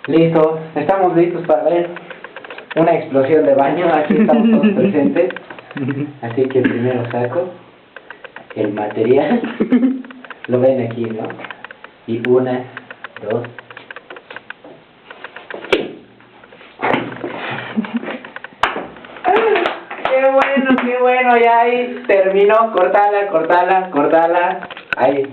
Listo, estamos listos para ver una explosión de baño. Aquí estamos todos presentes. Así que primero saco el material. Lo ven aquí, ¿no? Y una, dos. Qué bueno, ya ahí terminó. Cortala. Ahí.